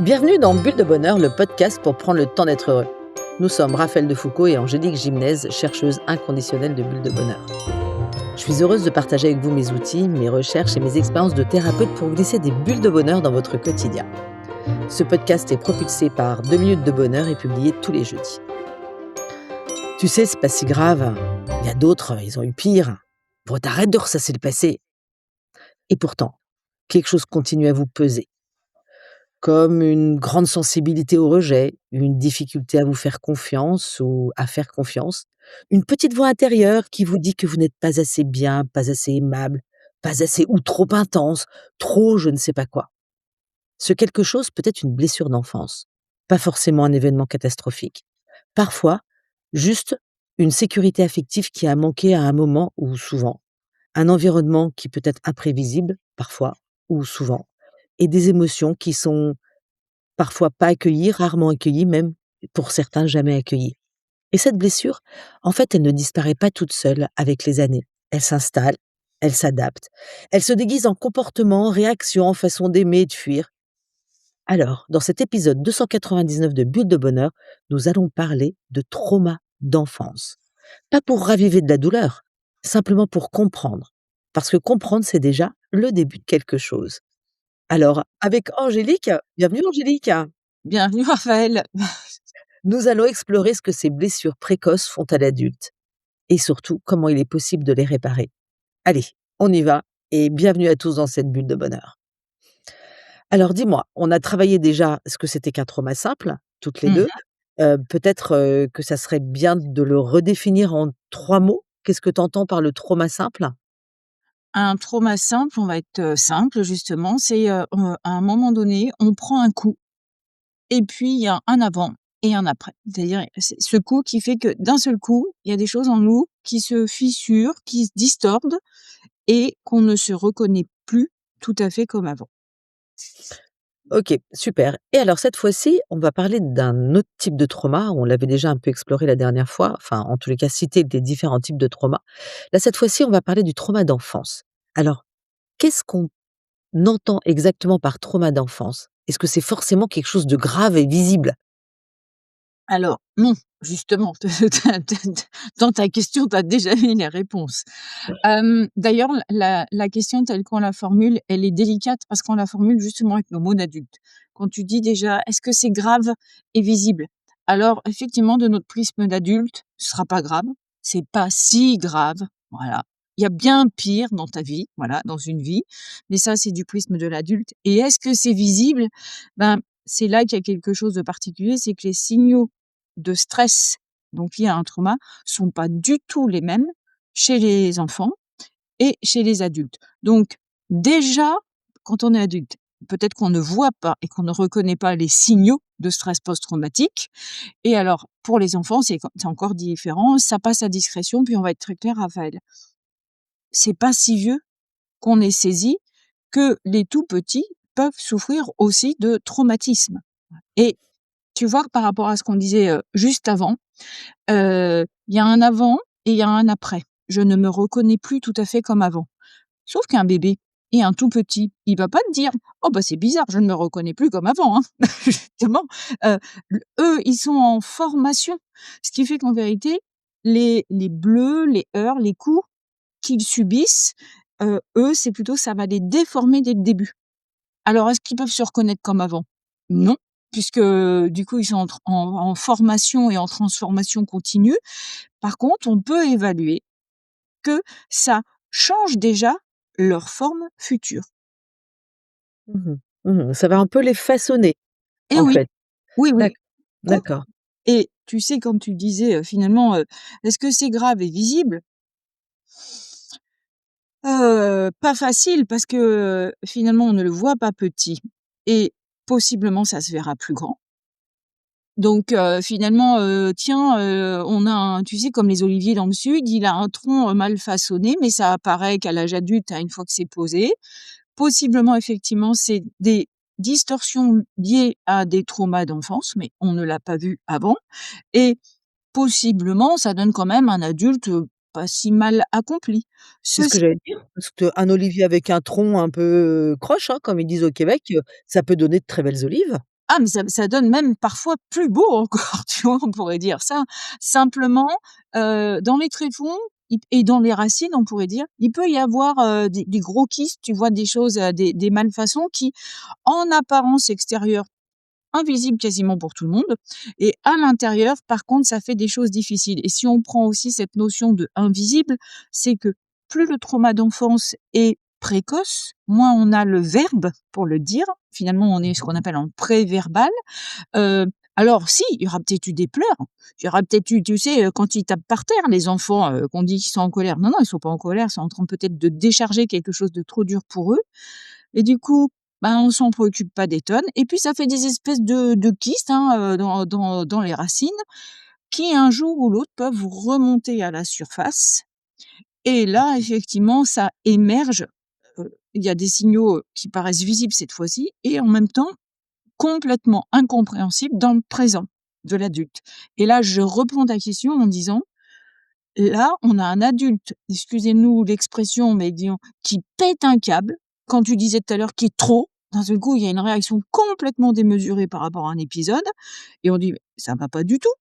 Bienvenue dans Bulle de Bonheur, le podcast pour prendre le temps d'être heureux. Nous sommes Raphaël Defoucault et Angélique Gimnez, chercheuses inconditionnelles de Bulle de Bonheur. Je suis heureuse de partager avec vous mes outils, mes recherches et mes expériences de thérapeute pour glisser des bulles de bonheur dans votre quotidien. Ce podcast est propulsé par 2 minutes de bonheur et publié tous les jeudis. Tu sais, c'est pas si grave. Il y a d'autres, ils ont eu pire. Bon, t'arrêtes de ressasser le passé. Et pourtant, quelque chose continue à vous peser. Comme une grande sensibilité au rejet, une difficulté à vous faire confiance ou à faire confiance, une petite voix intérieure qui vous dit que vous n'êtes pas assez bien, pas assez aimable, pas assez ou trop intense, trop je ne sais pas quoi. Ce quelque chose peut être une blessure d'enfance, pas forcément un événement catastrophique. Parfois, juste une sécurité affective qui a manqué à un moment ou souvent, un environnement qui peut être imprévisible, parfois ou souvent, et des émotions qui sont parfois pas accueillis, rarement accueillis, même pour certains jamais accueillis. Et cette blessure, en fait, elle ne disparaît pas toute seule avec les années. Elle s'installe, elle s'adapte, elle se déguise en comportement, en réaction, en façon d'aimer et de fuir. Alors, dans cet épisode 299 de Bulle de Bonheur, nous allons parler de trauma d'enfance. Pas pour raviver de la douleur, simplement pour comprendre. Parce que comprendre, c'est déjà le début de quelque chose. Alors, avec Angélique, bienvenue Angélique. Bienvenue Raphaël. Nous allons explorer ce que ces blessures précoces font à l'adulte et surtout comment il est possible de les réparer. Allez, on y va et bienvenue à tous dans cette bulle de bonheur. Alors dis-moi, on a travaillé déjà ce que c'était qu'un trauma simple, toutes les Mmh. 2. Peut-être, que ça serait bien de le redéfinir en 3 mots? Qu'est-ce que tu entends par le trauma simple? Un trauma simple, on va être, simple justement, c'est, à un moment donné, on prend un coup et puis il y a un avant et un après. C'est-à-dire, c'est ce coup qui fait que d'un seul coup, il y a des choses en nous qui se fissurent, qui se distordent et qu'on ne se reconnaît plus tout à fait comme avant. OK, super. Et alors cette fois-ci, on va parler d'un autre type de trauma. On l'avait déjà un peu exploré la dernière fois, enfin en tous les cas cité des différents types de traumas. Là, cette fois-ci, on va parler du trauma d'enfance. Alors, qu'est-ce qu'on entend exactement par trauma d'enfance? Est-ce que c'est forcément quelque chose de grave et visible? Alors non, justement, dans ta question, tu as déjà eu les réponses. D'ailleurs, la question telle qu'on la formule, elle est délicate parce qu'on la formule justement avec nos mots d'adultes. Quand tu dis déjà: «Est-ce que c'est grave et visible?» Alors effectivement, de notre prisme d'adulte, ce sera pas grave, c'est pas si grave, voilà. Il y a bien pire dans ta vie, voilà, dans une vie, mais ça, c'est du prisme de l'adulte et est-ce que c'est visible? Ben, c'est là qu'il y a quelque chose de particulier, c'est que les signaux de stress, donc liés à un trauma, sont pas du tout les mêmes chez les enfants et chez les adultes. Donc déjà, quand on est adulte, peut-être qu'on ne voit pas et qu'on ne reconnaît pas les signaux de stress post-traumatique et alors pour les enfants, c'est encore différent, ça passe à discrétion, puis on va être très clair, Raphaël. C'est pas si vieux qu'on ait saisi que les tout petits peuvent souffrir aussi de traumatisme et tu vois, par rapport à ce qu'on disait, juste avant, il y a un avant et il y a un après. Je ne me reconnais plus tout à fait comme avant. Sauf qu'un bébé et un tout petit, il va pas te dire: «Oh bah, c'est bizarre, je ne me reconnais plus comme avant, hein». Justement, eux, ils sont en formation. Ce qui fait qu'en vérité, les bleus, les heurts, les coups qu'ils subissent, eux, c'est plutôt ça va les déformer dès le début. Alors est-ce qu'ils peuvent se reconnaître comme avant? Non, puisque, du coup, ils sont en formation et en transformation continue. Par contre, on peut évaluer que ça change déjà leur forme future. Mmh mh. Mmh. Ça va un peu les façonner, Et en oui, fait. oui, oui, com D'accord. et tu sais, quand tu disais, finalement, est-ce que c'est grave et visible? Pas facile parce que, finalement, on ne le voit pas petit et possiblement ça se verra plus grand. Donc finalement, tiens, on a un tu sais comme les oliviers dans le sud, il a un tronc, mal façonné, mais ça apparaît qu'à l'âge adulte, hein, une fois que c'est posé. Possiblement, effectivement, c'est des distorsions liées à des traumas d'enfance, mais on ne l'a pas vu avant et possiblement, ça donne quand même un adulte, pas si mal accompli. C'est ce que Ceci j'allais dire, parce qu'un olivier avec un tronc un peu, croche, hein, comme ils disent au Québec, ça peut donner de très belles olives. Ah, mais ça donne même parfois plus beau encore, tu vois? On pourrait dire ça. Simplement, dans les tréfonds et dans les racines, on pourrait dire, il peut y avoir, des gros kystes, tu vois? Des choses, des malfaçons qui, en apparence extérieure, invisibles quasiment pour tout le monde et à l'intérieur, par contre, ça fait des choses difficiles et si on prend aussi cette notion de invisible, c'est que plus le trauma d'enfance est précoce, moins on a le verbe pour le dire. Finalement, on est ce qu'on appelle en préverbal. Heu, alors si, il y aura peut-être eu des pleurs, il y aura peut-être eu, tu sais, quand ils tapent par terre les enfants, qu'on dit qu'ils sont en colère. Non, non, ils sont pas en colère, ils sont en train peut-être de décharger quelque chose de trop dur pour eux et du coup, ben, on s'en préoccupe pas des tonnes et puis ça fait des espèces de kystes, hein, dans les racines qui, un jour ou l'autre, peuvent remonter à la surface et là, effectivement, ça émerge, il y a des signaux, qui paraissent visibles cette fois-ci et en même temps complètement incompréhensible dans le présent de l'adulte. Et là, je reprends ta question en disant, là, on a un adulte, excusez-nous l'expression, mais disons, qui pète un câble. Quand tu disais tout à l'heure qu'il est trop, d'un seul coup, il y a une réaction complètement démesurée par rapport à un épisode et on dit: «Mais ça va pas du tout».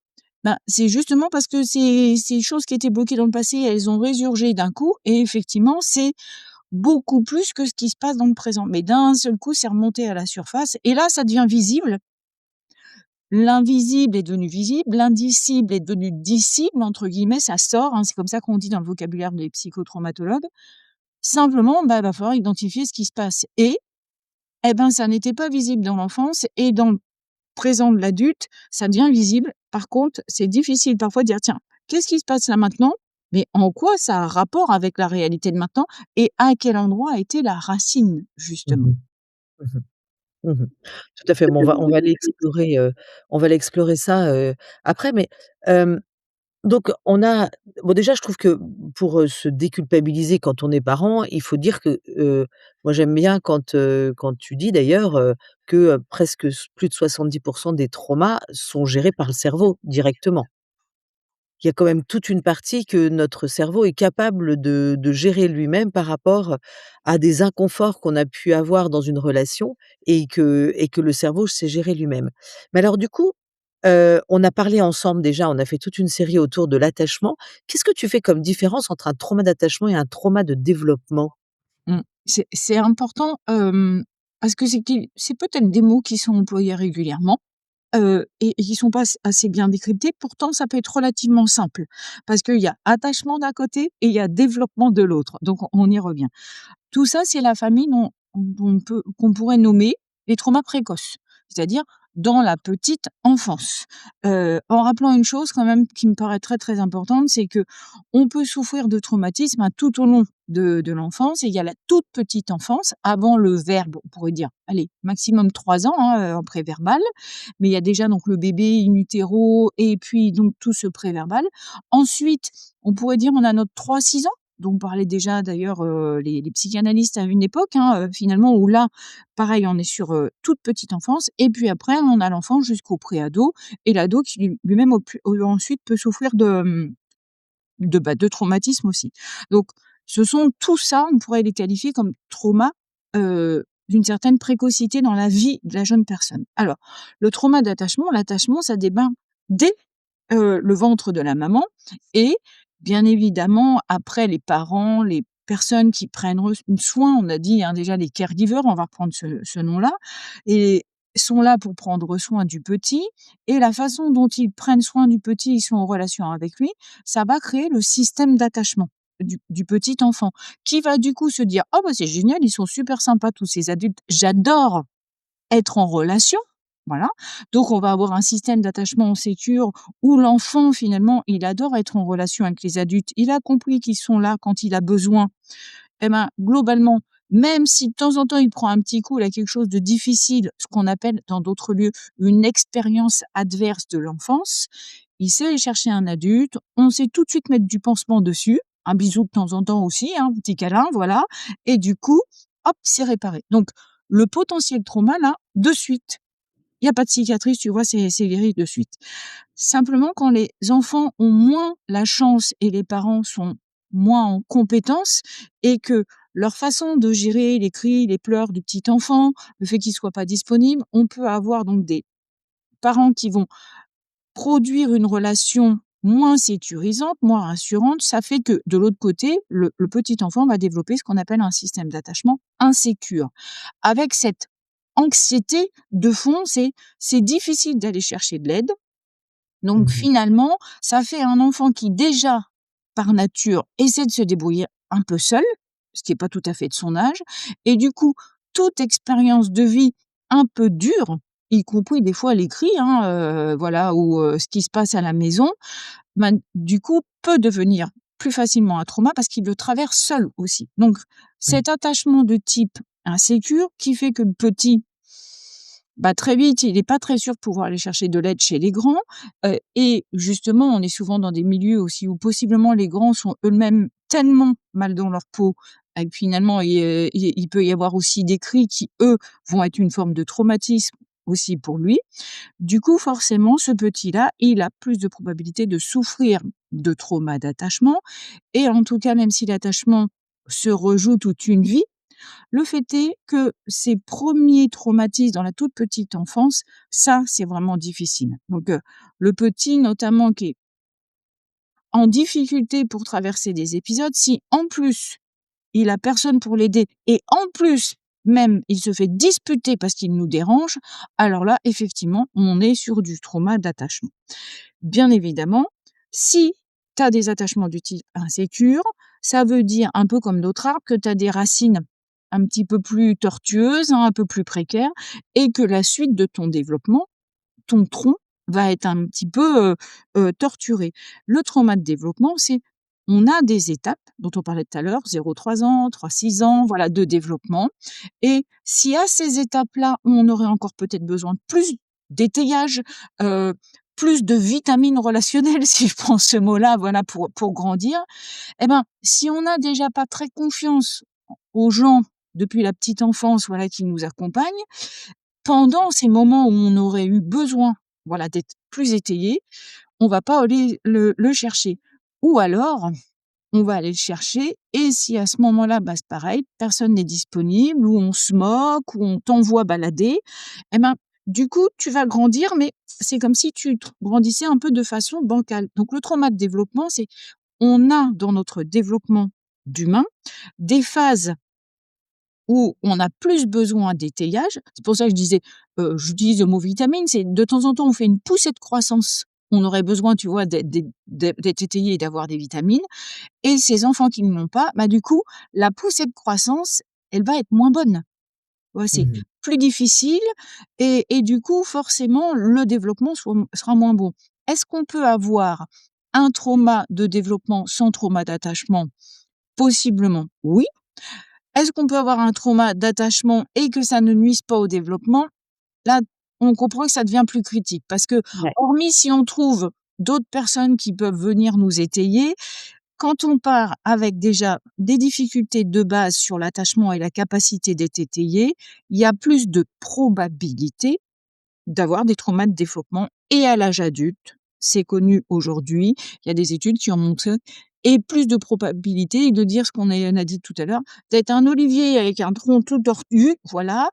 Ben, c'est justement parce que ces choses qui étaient bloquées dans le passé, elles ont résurgé d'un coup et effectivement, c'est beaucoup plus que ce qui se passe dans le présent. Mais d'un seul coup, c'est remonté à la surface et là, ça devient visible. L'invisible est devenu visible, l'indicible est devenu «dissible» entre guillemets, ça sort, hein, c'est comme ça qu'on dit dans le vocabulaire des psychotraumatologues. Simplement, bah, va falloir identifier ce qui se passe et eh ben, ça n'était pas visible dans l'enfance et dans le présent de l'adulte, ça devient visible. Par contre, c'est difficile parfois de dire: «Tiens, qu'est-ce qui se passe là maintenant?» mais en quoi ça a un rapport avec la réalité de maintenant et à quel endroit a été la racine Mmh justement? mh. Mmh mh. Mmh. Tout à fait. Bon, on va l'explorer ça, après, mais, hem, donc on a bon, déjà, je trouve que pour, se déculpabiliser quand on est parent, il faut dire que, moi j'aime bien quand tu dis d'ailleurs, que, presque plus de 70 des traumas sont gérés par le cerveau directement. Il y a quand même toute une partie que notre cerveau est capable de gérer lui-même par rapport à des inconforts qu'on a pu avoir dans une relation et que le cerveau sait gérer lui-même. Mais alors du coup, on a parlé ensemble déjà, on a fait toute une série autour de l'attachement. Qu'est-ce que tu fais comme différence entre un trauma d'attachement et un trauma de développement? Mmh. C'est important, parce que c'est peut-être des mots qui sont employés régulièrement. Et qui sont pas assez bien décryptés. Pourtant, ça peut être relativement simple parce qu'il y a attachement d'un côté et il y a développement de l'autre. Donc on y revient. Tout ça, c'est la famille qu'on pourrait nommer les traumas précoces, c'est-à-dire dans la petite enfance. En rappelant une chose quand même qui me paraît très, très importante, c'est que on peut souffrir de traumatisme, hein, tout au long de l'enfance et il y a la toute petite enfance avant le verbe, on pourrait dire, allez, maximum 3 ans, hein, en préverbal, mais il y a déjà donc le bébé in utero et puis donc tout ce préverbal. Ensuite, on pourrait dire on a notre 3-6 ans dont parlaient déjà d'ailleurs, les psychanalystes à une époque, hein, finalement où là, pareil, on est sur, toute petite enfance et puis après on a l'enfant jusqu'au préado et l'ado qui lui-même ensuite peut souffrir de traumatisme aussi. Donc ce sont tout ça, on pourrait les qualifier comme trauma, d'une certaine précocité dans la vie de la jeune personne. Alors, le trauma d'attachement, l'attachement, ça démarre dès, le ventre de la maman et bien évidemment, après les parents, les personnes qui prennent soin, on a dit, hein, déjà les caregivers, on va reprendre ce nom-là et sont là pour prendre soin du petit et la façon dont ils prennent soin du petit, ils sont en relation avec lui, ça va créer le système d'attachement du petit enfant qui va du coup se dire: «Oh bah, c'est génial, ils sont super sympas tous ces adultes, j'adore être en relation». Voilà, donc on va avoir un système d'attachement sécure où l'enfant finalement, il adore être en relation avec les adultes. Il a compris qu'ils sont là quand il a besoin. Eh ben, globalement, même si de temps en temps il prend un petit coup, il a quelque chose de difficile, ce qu'on appelle dans d'autres lieux une expérience adverse de l'enfance, il sait aller chercher un adulte, on sait tout de suite mettre du pansement dessus, un bisou de temps en temps aussi, hein, un petit câlin, voilà, et du coup, hop, c'est réparé. Donc, le potentiel trauma là, de suite, il y a pas de cicatrice, tu vois, c'est guéri de suite. Simplement, quand les enfants ont moins la chance et les parents sont moins en compétence et que leur façon de gérer les cris, les pleurs du petit enfant, le fait qu'il soit pas disponible. On peut avoir donc des parents qui vont produire une relation moins sécurisante, moins rassurante. Ça fait que de l'autre côté, le petit enfant va développer ce qu'on appelle un système d'attachement insécure. Avec cette anxiété de fond, c'est difficile d'aller chercher de l'aide. Donc Mmh. finalement, ça fait un enfant qui déjà, par nature, essaie de se débrouiller un peu seul, ce qui est pas tout à fait de son âge, et du coup, toute expérience de vie un peu dure, y compris des fois les cris, hein, voilà, ou ce qui se passe à la maison, ben, du coup, peut devenir plus facilement un trauma parce qu'il le traverse seul aussi. Donc Oui. cet attachement de type insécure qui fait que le petit, bah, très vite, il est pas très sûr de pouvoir aller chercher de l'aide chez les grands, et justement, on est souvent dans des milieux aussi où possiblement les grands sont eux-mêmes tellement mal dans leur peau, et que finalement il peut y avoir aussi des cris qui, eux, vont être une forme de traumatisme aussi pour lui. Du coup, forcément, ce petit-là, il a plus de probabilité de souffrir de trauma d'attachement, et en tout cas, même si l'attachement se rejoue toute une vie, le fait est que ces premiers traumatismes dans la toute petite enfance, ça, c'est vraiment difficile. Donc, le petit notamment qui est en difficulté pour traverser des épisodes, si en plus il a personne pour l'aider et en plus même il se fait disputer parce qu'il nous dérange, alors là, effectivement, on est sur du trauma d'attachement. Bien évidemment, si tu as des attachements du type insécure, ça veut dire, un peu comme d'autres arbres, que tu as des racines un petit peu plus tortueuses, hein, un peu plus précaires, et que la suite de ton développement, ton tronc, va être un petit peu, torturé. Le trauma de développement, c'est on a des étapes dont on parlait tout à l'heure, 0-3 ans, 3-6 ans, voilà, de développement, et si à ces étapes-là, on aurait encore peut-être besoin de plus d'étayage, heu, plus de vitamines relationnelles, si je prends ce mot-là, voilà, pour grandir, et ben, si on n'a déjà pas très confiance aux gens depuis la petite enfance, voilà, qui nous accompagnent, pendant ces moments où on aurait eu besoin, voilà, d'être plus étayé, on va pas aller le chercher. Ou alors, on va aller le chercher, et si à ce moment-là, bah, c'est pareil, personne n'est disponible, ou on se moque, ou on t'envoie balader, et ben, du coup, tu vas grandir, mais c'est comme si tu grandissais un peu de façon bancale. Donc le trauma de développement, c'est on a dans notre développement d'humain des phases où on a plus besoin d'étayage. C'est pour ça que je disais, j'utilise le mot vitamine, c'est de temps en temps, on fait une poussée de croissance. On aurait besoin, tu vois, d'être étayé et d'avoir des vitamines, et ces enfants qui ne l'ont pas, bah, du coup, la poussée de croissance, elle va être moins bonne. Ouais, c'est Mmh. plus difficile, et du coup, forcément, le développement sera moins bon. Est-ce qu'on peut avoir un trauma de développement sans trauma d'attachement? Possiblement, oui. Est-ce qu'on peut avoir un trauma d'attachement et que ça ne nuise pas au développement? Là, on comprend que ça devient plus critique parce que, Ouais. hormis si on trouve d'autres personnes qui peuvent venir nous étayer, quand on part avec déjà des difficultés de base sur l'attachement et la capacité d'être étayé, il y a plus de probabilité d'avoir des traumas de développement, et à l'âge adulte. C'est connu aujourd'hui, il y a des études qui ont montré, et plus de probabilité de dire ce on a dit tout à l'heure, d'être un olivier avec un tronc tout tortu, voilà,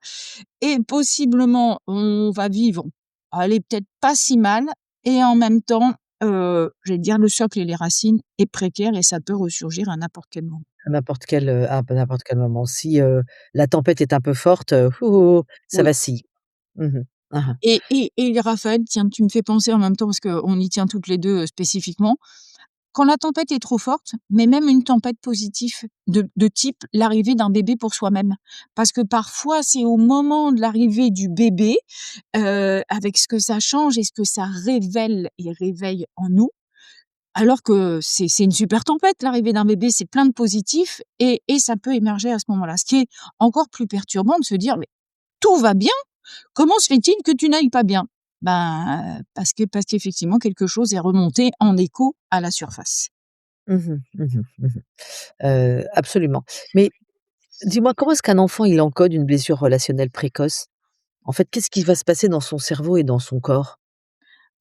et possiblement on va vivre, allez, peut-être pas si mal, et en même temps, j'allais dire le socle et les racines est précaire et ça peut ressurgir à n'importe quel moment. À n'importe quel moment. Si, la tempête est un peu forte, ça Oui. vacille. Mmh mh. Hein, Et Raphaël, tiens, tu me fais penser en même temps parce qu'on y tient toutes les 2 spécifiquement. Quand la tempête est trop forte, mais même une tempête positive de type l'arrivée d'un bébé pour soi-même. Parce que parfois, c'est au moment de l'arrivée du bébé, avec ce que ça change et ce que ça révèle et réveille en nous, alors que c'est une super tempête, l'arrivée d'un bébé, c'est plein de positifs, et ça peut émerger à ce moment-là. Ce qui est encore plus perturbant de se dire: «Mais tout va bien, comment se fait-il que tu n'ailles pas bien?» Ben, parce qu'effectivement quelque chose est remonté en écho à la surface. Mmh mh. Mmh mh. Mmh. Absolument. Mais dis-moi, comment est-ce qu'un enfant, il encode une blessure relationnelle précoce? En fait, qu'est-ce qui va se passer dans son cerveau et dans son corps?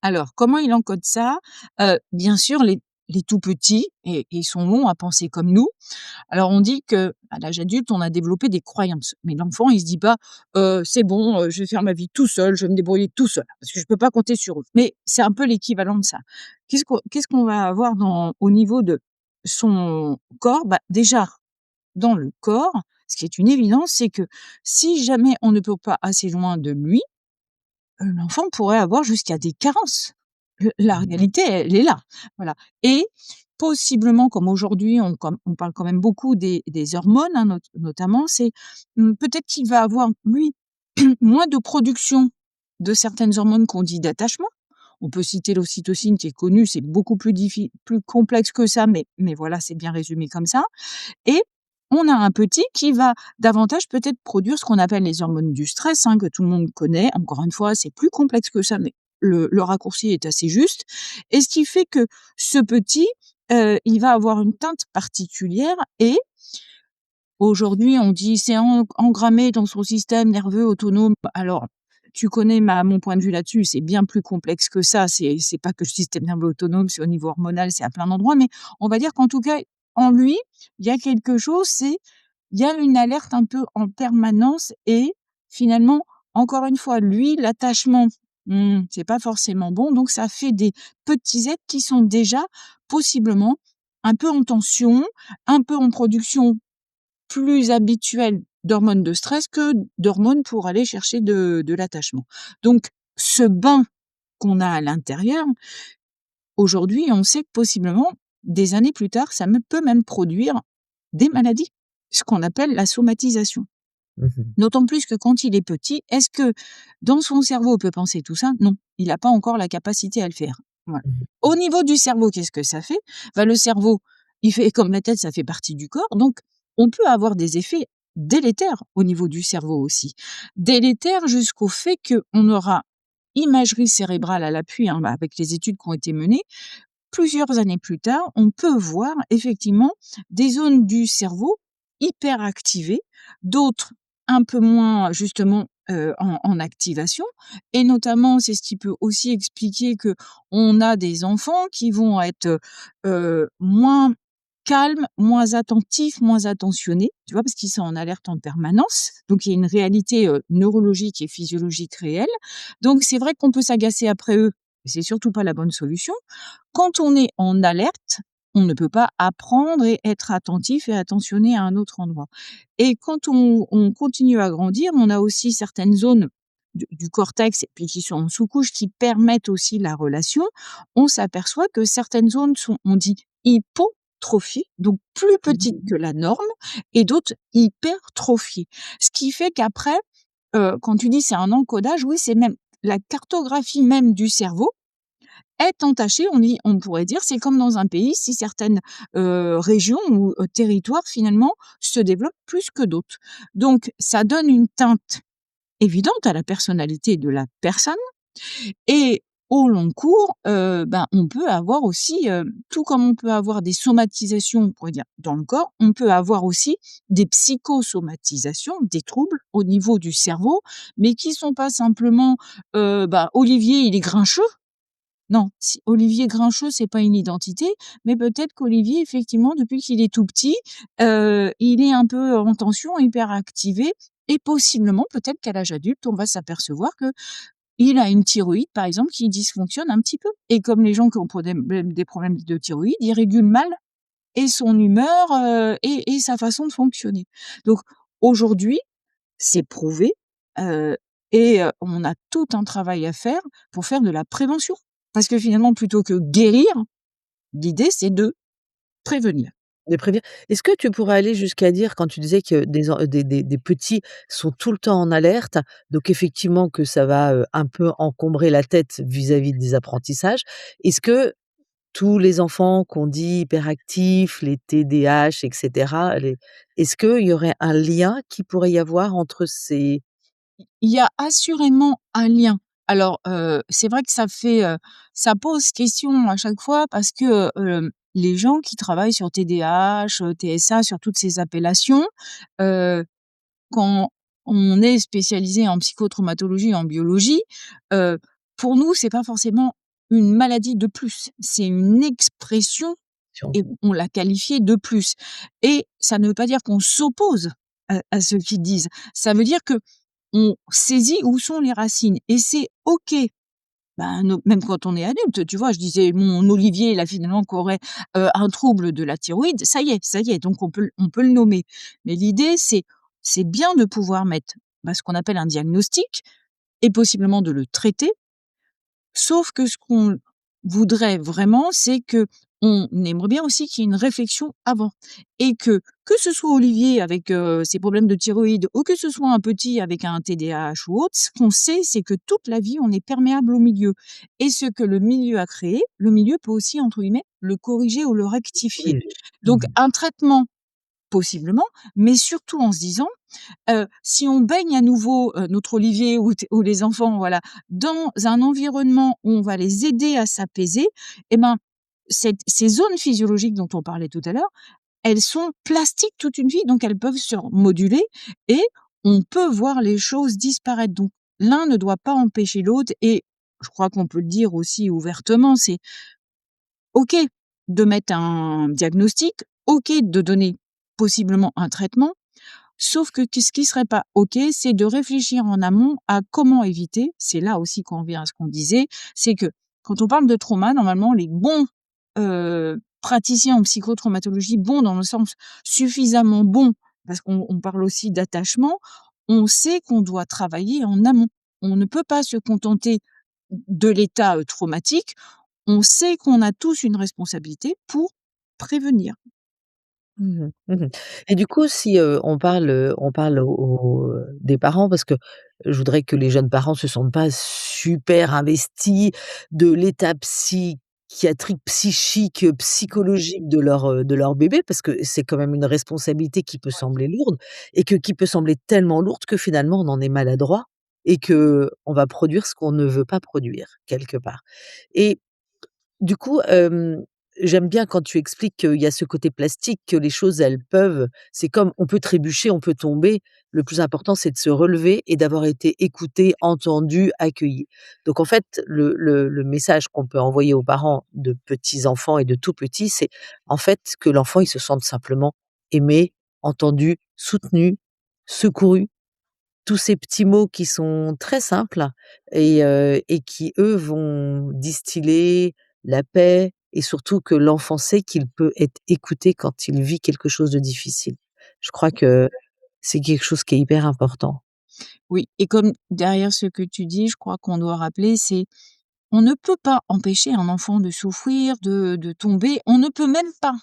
Alors, comment il encode ça? Bien sûr, les tout petits et ils sont longs à penser comme nous. Alors on dit qu'à l'âge adulte, on a développé des croyances, mais l'enfant, il se dit pas: C'est bon, je vais faire ma vie tout seul, je vais me débrouiller tout seul, parce que je peux pas compter sur eux». Mais c'est un peu l'équivalent de ça. Qu'est-ce qu'on va avoir au niveau de son corps? Bah, déjà, dans le corps, ce qui est une évidence, c'est que si jamais on ne peut pas assez loin de lui, l'enfant pourrait avoir jusqu'à des carences. La réalité, elle est là, voilà. Et possiblement, comme aujourd'hui, on parle quand même beaucoup des hormones, hein, notamment, peut-être qu'il va avoir, lui, moins de production de certaines hormones qu'on dit d'attachement. On peut citer l'ocytocine qui est connue, c'est beaucoup plus complexe que ça, mais voilà, c'est bien résumé comme ça. Et on a un petit qui va davantage peut-être produire ce qu'on appelle les hormones du stress, hein, que tout le monde connaît. Encore une fois, c'est plus complexe que ça, mais le raccourci est assez juste. Et ce qui fait que ce petit, il va avoir une teinte particulière et aujourd'hui, on dit: «C'est engrammé dans son système nerveux autonome». Alors, tu connais mon point de vue là-dessus, c'est bien plus complexe que ça. C'est pas que le système nerveux autonome, c'est au niveau hormonal, c'est à plein d'endroits, mais on va dire qu'en tout cas, en lui, il y a quelque chose, il y a une alerte un peu en permanence et finalement, encore une fois, lui, l'attachement, c'est pas forcément bon, donc ça fait des petits êtres qui sont déjà possiblement un peu en tension, un peu en production plus habituel d'hormones de stress que d'hormones pour aller chercher de l'attachement. Donc ce bain qu'on a à l'intérieur, aujourd'hui, on sait que possiblement, des années plus tard, peut même produire des maladies, ce qu'on appelle la somatisation. Mmh. D'autant plus que quand il est petit, est-ce que dans son cerveau, il peut penser tout ça? Non, il n'a pas encore la capacité à le faire. Voilà. Mmh. Au niveau du cerveau, qu'est-ce que ça fait? Bah, le cerveau, il fait comme la tête, ça fait partie du corps, donc on peut avoir des effets délétères au niveau du cerveau aussi. Délétères jusqu'au fait qu'on aura imagerie cérébrale à l'appui, hein, avec les études qui ont été menées. Plusieurs années plus tard, on peut voir effectivement des zones du cerveau hyper activées, d'autres un peu moins justement en activation. Et notamment, c'est ce qui peut aussi expliquer que on a des enfants qui vont être moins calmes, moins attentifs, moins attentionnés, tu vois, parce qu'ils sont en alerte en permanence. Donc il y a une réalité neurologique et physiologique réelle. Donc c'est vrai qu'on peut s'agacer après eux, mais c'est surtout pas la bonne solution. Quand on est en alerte, on ne peut pas apprendre et être attentif et attentionné à un autre endroit. Et quand on continue à grandir, on a aussi certaines zones du cortex et puis qui sont en sous-couche qui permettent aussi la relation. On s'aperçoit que certaines zones sont, on dit, hypotrophiées, donc plus petites que la norme, et d'autres hypertrophiées. Ce qui fait qu'après, quand tu dis c'est un encodage, oui, c'est même la cartographie même du cerveau est entachée, on pourrait dire, c'est comme dans un pays, si certaines, régions ou, territoires finalement se développent plus que d'autres. Donc ça donne une teinte évidente à la personnalité de la personne et au long cours, ben, on peut avoir aussi, tout comme on peut avoir des somatisations, on pourrait dire, dans le corps, on peut avoir aussi des psychosomatisations, des troubles au niveau du cerveau, mais qui sont pas simplement, bah, Olivier, il est grincheux. Non, si Olivier Grincheux, c'est pas une identité, mais peut-être qu'Olivier, effectivement, depuis qu'il est tout petit, il est un peu en tension, hyper activé et possiblement, peut-être qu'à l'âge adulte, on va s'apercevoir qu'il a une thyroïde, par exemple, qui dysfonctionne un petit peu. Et comme les gens qui ont des problèmes de thyroïde, ils régulent mal et son humeur, et sa façon de fonctionner. Donc aujourd'hui, c'est prouvé, heu on a tout un travail à faire pour faire de la prévention. Parce que finalement, plutôt que guérir, l'idée, c'est de prévenir. De prévenir. Est-ce que tu pourrais aller jusqu'à dire, quand tu disais que des petits sont tout le temps en alerte, donc effectivement que ça va, un peu encombrer la tête vis-à-vis des apprentissages. Est-ce que tous les enfants qu'on dit hyperactifs, les TDAH et cetera, est-ce qu'il y aurait un lien qui pourrait y avoir entre ces Il y a assurément un lien. Alors, c'est vrai que ça pose question à chaque fois parce que, les gens qui travaillent sur TDAH, TSA, sur toutes ces appellations, heu, quand on est spécialisé en psychotraumatologie, en biologie, pour nous, c'est pas forcément une maladie de plus, c'est une expression et on l'a qualifié de plus. Et ça ne veut pas dire qu'on s'oppose à ce qu'ils disent. Ça veut dire que on saisit où sont les racines et c'est OK. Ben, no même quand on est adulte, tu vois? Je disais mon Olivier là finalement qui aurait, un trouble de la thyroïde, ça y est, donc on peut le nommer. Mais l'idée c'est bien de pouvoir mettre, bah, ce qu'on appelle un diagnostic et possiblement de le traiter. Sauf que ce qu'on voudrait vraiment, c'est qu'on aimerait bien aussi qu'il y ait une réflexion avant et que ce soit Olivier avec, ses problèmes de thyroïde ou que ce soit un petit avec un TDAH ou autre, ce qu'on sait, c'est que toute la vie, on est perméable au milieu et ce que le milieu a créé, le milieu peut aussi, entre guillemets, «le corriger» ou le rectifier. Oui, Donc mmh. un traitement, possiblement, mais surtout en se disant si on baigne à nouveau, notre Olivier ou les enfants, voilà, dans un environnement où on va les aider à s'apaiser et ben, ces zones physiologiques dont on parlait tout à l'heure, elles sont plastiques toute une vie, donc elles peuvent se moduler et on peut voir les choses disparaître. Donc l'un ne doit pas empêcher l'autre et je crois qu'on peut le dire aussi ouvertement, c'est OK de mettre un diagnostic, OK de donner possiblement un traitement. Sauf que ce qui serait pas OK, c'est de réfléchir en amont à comment éviter. C'est là aussi qu'on revient à ce qu'on disait, c'est que quand on parle de trauma, normalement, les bons, praticiens en psychotraumatologie, bons dans le sens suffisamment bons, parce qu'on parle aussi d'attachement, on sait qu'on doit travailler en amont. On ne peut pas se contenter de l'état, traumatique. On sait qu'on a tous une responsabilité pour prévenir. Mmh mh. Mmh. Et du coup, si, on parle des parents parce que je voudrais que les jeunes parents se sentent pas super investis de l'état psychiatrique, psychique, psychologique de leur bébé parce que c'est quand même une responsabilité qui peut sembler lourde et qui peut sembler tellement lourde que finalement on en est maladroit et qu'on va produire ce qu'on ne veut pas produire quelque part. Et du coup, j'aime bien quand tu expliques qu'il y a ce côté plastique, que les choses, elles peuvent c'est comme on peut trébucher, on peut tomber. Le plus important, c'est de se relever et d'avoir été écouté, entendu, accueilli. Donc en fait, le message qu'on peut envoyer aux parents de petits enfants et de tout petits, c'est en fait que l'enfant, il se sente simplement aimé, entendu, soutenu, secouru. Tous ces petits mots qui sont très simples et qui, eux, vont distiller la paix et surtout que l'enfant sait qu'il peut être écouté quand il vit quelque chose de difficile. Je crois que c'est quelque chose qui est hyper important. Oui et comme derrière ce que tu dis, je crois qu'on doit rappeler, c'est on ne peut pas empêcher un enfant de souffrir, de tomber. On ne peut même pas,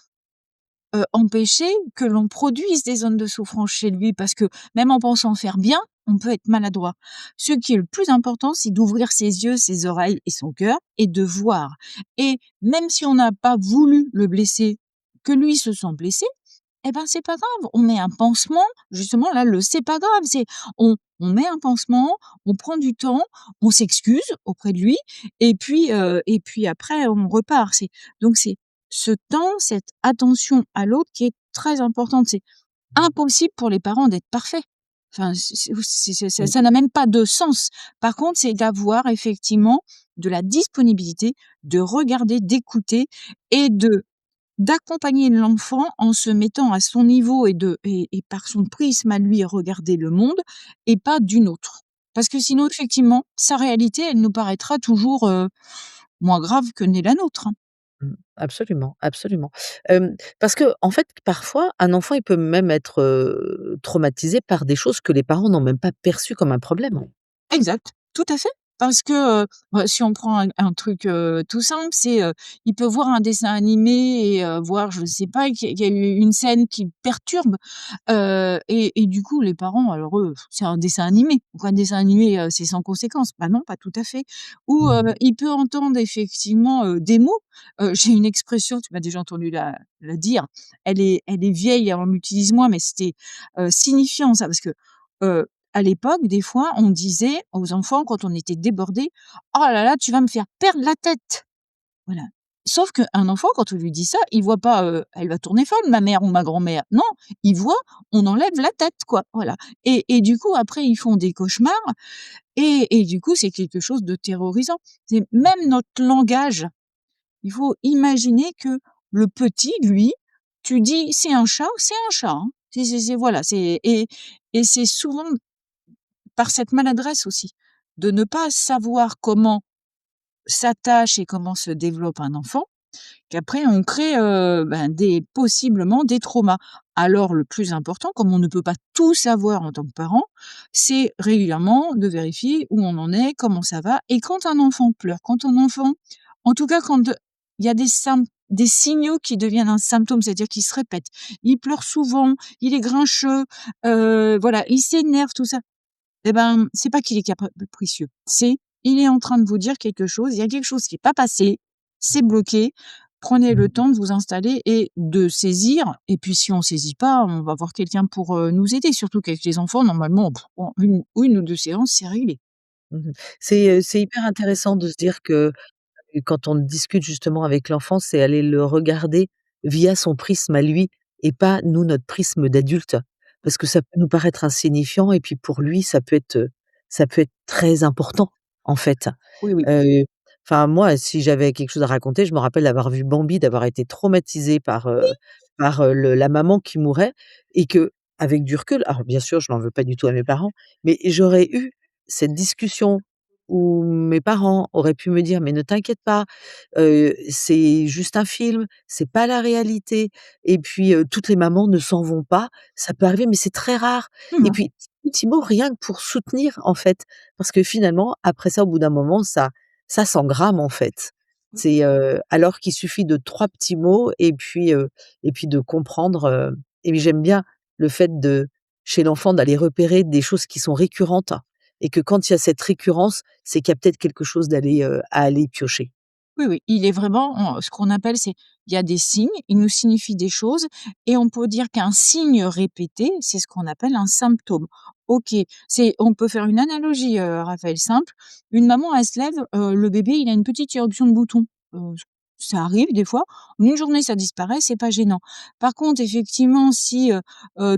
empêcher que l'on produise des zones de souffrance chez lui parce que même en pensant faire bien, on peut être maladroit. Ce qui est le plus important, c'est d'ouvrir ses yeux, ses oreilles et son cœur et de voir et même si on n'a pas voulu le blesser, que lui se sent blessé, eh ben, c'est pas grave, on met un pansement, justement là, le «c'est pas grave», c'est on met un pansement, on prend du temps, on s'excuse auprès de lui et puis après on repart. C'est ce temps, cette attention à l'autre qui est très importante. C'est impossible pour les parents d'être parfaits. Enfin, Mmh. ça n'a même pas de sens. Par contre, c'est d'avoir effectivement de la disponibilité, de regarder, d'écouter et d'accompagner l'enfant en se mettant à son niveau et par son prisme à lui regarder le monde et pas d'une autre. Parce que sinon effectivement, sa réalité, elle nous paraîtra toujours, moins grave que n'est la nôtre, hein. Mmh. Absolument, absolument. Parce qu'en fait, parfois, un enfant, il peut même être, traumatisé par des choses que les parents n'ont même pas perçues comme un problème. Exact, tout à fait. Parce que, bah, si on prend un truc, tout simple, c'est, il peut voir un dessin animé et voir, je sais pas, qu'il y a eu une scène qui le perturbe, et du coup, les parents, alors eux, c'est un dessin animé, donc un dessin animé, c'est sans conséquence. Bah non, pas tout à fait. Ou, Mmh. il peut entendre effectivement, des mots. J'ai une expression, tu m'as déjà entendu la dire, elle est vieille, alors on l'utilise moins, mais c'était, signifiant ça parce que, heu à l'époque, des fois, on disait aux enfants quand on était débordés: «Oh là là, tu vas me faire perdre la tête!» Voilà. Sauf qu'un enfant, quand on lui dit ça, il voit pas, «Elle va tourner folle, ma mère ou ma grand-mère». Non, il voit: «On enlève la tête», quoi, voilà et du coup, après, ils font des cauchemars et du coup, c'est quelque chose de terrorisant. C'est même notre langage, il faut imaginer que Le petit, lui, tu dis: c'est un chat, hein». C'est voilà, et c'est souvent par cette maladresse aussi, de ne pas savoir comment s'attache et comment se développe un enfant, qu'après on crée, des possiblement des traumas. Alors le plus important, comme on ne peut pas tout savoir en tant que parent, c'est régulièrement de vérifier où on en est, comment ça va, et quand un enfant pleure, quand un enfant en tout cas quand il y a des signaux qui deviennent un symptôme, c'est-à-dire qu'il se répète. Il pleure souvent, il est grincheux, voilà, il s'énerve, tout ça. Eh ben, c'est pas qu'il est capricieux, c'est il est en train de vous dire quelque chose, il y a quelque chose qui est pas passé, c'est bloqué. Prenez le Mmh. temps de vous installer et de saisir, et puis si on saisit pas, on va voir quelqu'un pour, nous aider. Surtout qu'avec les enfants, normalement, en 1 ou 2 séances, c'est réglé. Mmh. C'est hyper intéressant de se dire que quand on discute justement avec l'enfant, c'est aller le regarder via son prisme à lui et pas nous, notre prisme d'adulte. Parce que ça peut nous paraître insignifiant et puis pour lui, ça peut être très important, en fait. Oui, oui. Heu, enfin moi, si j'avais quelque chose à raconter, je me rappelle d'avoir vu Bambi, d'avoir été traumatisée par le la maman qui mourait et qu'avec du recul, alors bien sûr, je n'en veux pas du tout à mes parents, mais j'aurais eu cette discussion où mes parents auraient pu me dire: «Mais ne t'inquiète pas, c'est juste un film, c'est pas la réalité et puis, toutes les mamans ne s'en vont pas, ça peut arriver mais c'est très rare» et Mmh. puis petit mot rien que pour soutenir, en fait. Parce que finalement, après ça, au bout d'un moment, ça s'engramme, en fait. C'est, alors qu'il suffit de 3 petits mots et puis de comprendre, et puis j'aime bien le fait chez l'enfant, d'aller repérer des choses qui sont récurrentes et que quand il y a cette récurrence, c'est qu'il y a peut-être quelque chose à aller piocher. Oui, oui, il est vraiment en ce qu'on appelle, c'est il y a des signes, ils nous signifient des choses, et on peut dire qu'un signe répété, c'est ce qu'on appelle un symptôme. OK, c'est on peut faire une analogie, Raphaël, simple. Une maman, elle se lève, le bébé, il a une petite éruption de bouton. Heu, Ça arrive des fois. En une journée, ça disparaît, c'est pas gênant. Par contre, effectivement, si,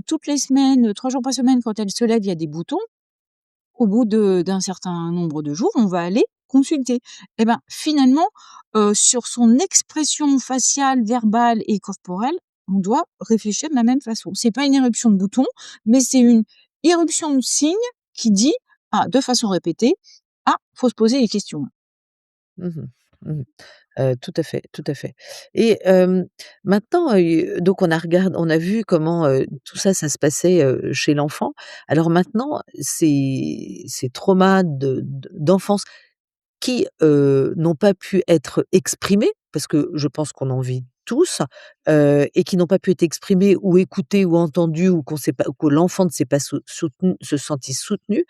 toutes les semaines, 3 jours par semaine, quand elle se lève, il y a des boutons, au bout d'un certain nombre de jours, on va aller consulter. Et ben, finalement, sur son expression faciale, verbale et corporelle, on doit réfléchir de la même façon. C'est pas une éruption de boutons, mais c'est une éruption de signe qui dit, de façon répétée: «Ah, faut se poser des questions». Mmh mh. Mmh. Tout à fait, tout à fait et maintenant, donc on a vu comment, tout ça, ça se passait, chez l'enfant. Alors maintenant, ces traumas d'enfance qui, n'ont pas pu être exprimés, parce que je pense qu'on en vit tous, et qui n'ont pas pu être exprimés ou écoutés ou entendus ou qu'on sait pas que l'enfant ne s'est pas se senti soutenu.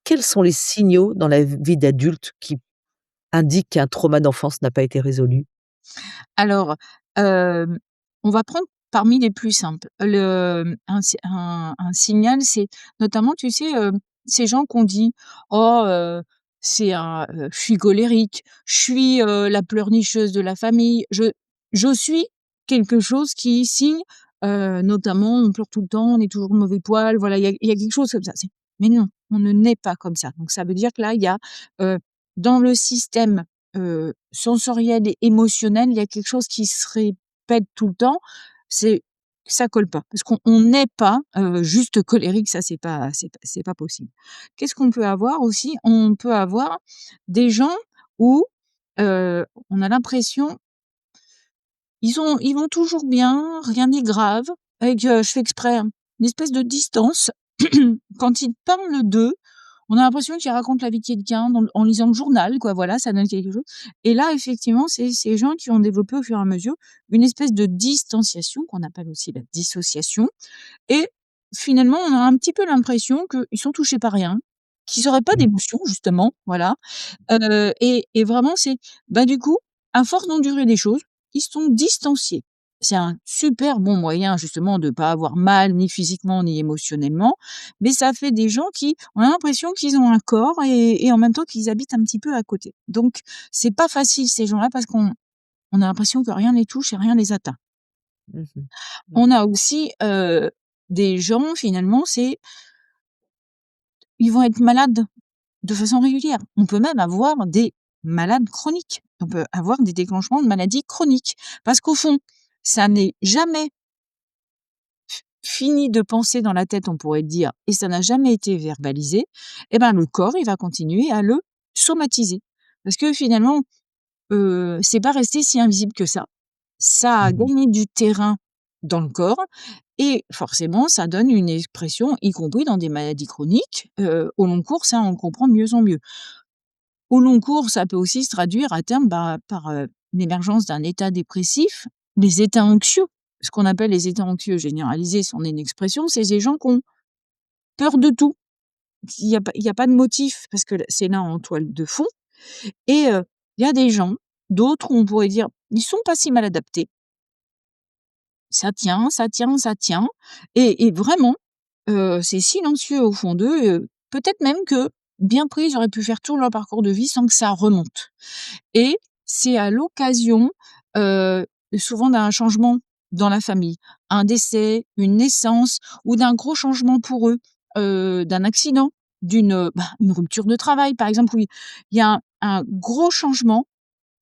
Quels sont les signaux dans la vie d'adulte qui indiquent qu'un trauma d'enfance n'a pas été résolu? Alors, hem, on va prendre parmi les plus simples. Un signal, c'est notamment, tu sais, ces gens qu'on dit: «Oh, je suis colérique, je suis, la pleurnicheuse de la famille, je suis quelque chose qui signe», notamment on pleure tout le temps, on est toujours de mauvais poil, voilà, il y a quelque chose comme ça. Mais non, on ne naît pas comme ça. Donc ça veut dire que là, il y a, heu, dans le système sensoriel et émotionnel, il y a quelque chose qui se répète tout le temps, c'est ça colle pas. Parce qu'on n'est pas, juste colérique, ça c'est pas possible. Qu'est-ce qu'on peut avoir aussi? On peut avoir des gens où, on a l'impression ils vont toujours bien, rien n'est grave, avec, je fais exprès, hein, une espèce de distance. Quand ils parlent d'eux, on a l'impression qu'ils racontent la vie de quelqu'un en lisant le journal, quoi, voilà, ça donne quelque chose. Et là, effectivement, c'est ces gens qui ont développé au fur et à mesure une espèce de distanciation qu'on appelle aussi la dissociation, et finalement, on a un petit peu l'impression qu'ils sont touchés par rien, qu'ils auraient pas Mmh. d'émotion justement, voilà. Et vraiment c'est du coup, à force d'endurer des choses, ils se sont distanciés. C'est un super bon moyen justement de pas avoir mal ni physiquement ni émotionnellement, mais ça fait des gens qui ont l'impression qu'ils ont un corps et en même temps qu'ils habitent un petit peu à côté. Donc c'est pas facile ces gens-là parce qu'on a l'impression que rien les touche et rien les atteint. Mmh mh. Mmh. On a aussi, des gens finalement, ils vont être malades de façon régulière. On peut même avoir des malade chronique. On peut avoir des déclenchements de maladies chroniques. Parce qu'au fond, ça n'est jamais fini de penser dans la tête, on pourrait dire, et ça n'a jamais été verbalisé, et ben, le corps, il va continuer à le somatiser. Parce que finalement, c'est pas resté si invisible que ça. Ça a Mmh. gagné du terrain dans le corps et forcément, ça donne une expression, y compris dans des maladies chroniques. Au long cours, ça, on le comprend de mieux en mieux. Au long cours, ça peut aussi se traduire à terme, par, l'émergence d'un état dépressif, les états anxieux. Ce qu'on appelle les états anxieux généralisés, c'en est une expression, c'est des gens qui ont peur de tout. Il y a pas de motif parce que c'est là en toile de fond et il y a des gens, d'autres, on pourrait dire, ils sont pas si mal adaptés. Ça tient, ça tient, ça tient et vraiment, c'est silencieux au fond d'eux, peut-être même que, bien pris, ils auraient pu faire tout leur parcours de vie sans que ça remonte et c'est à l'occasion, heu, souvent d'un changement dans la famille, un décès, une naissance ou d'un gros changement pour eux, d'un accident, une rupture de travail, par exemple, où il y a un gros changement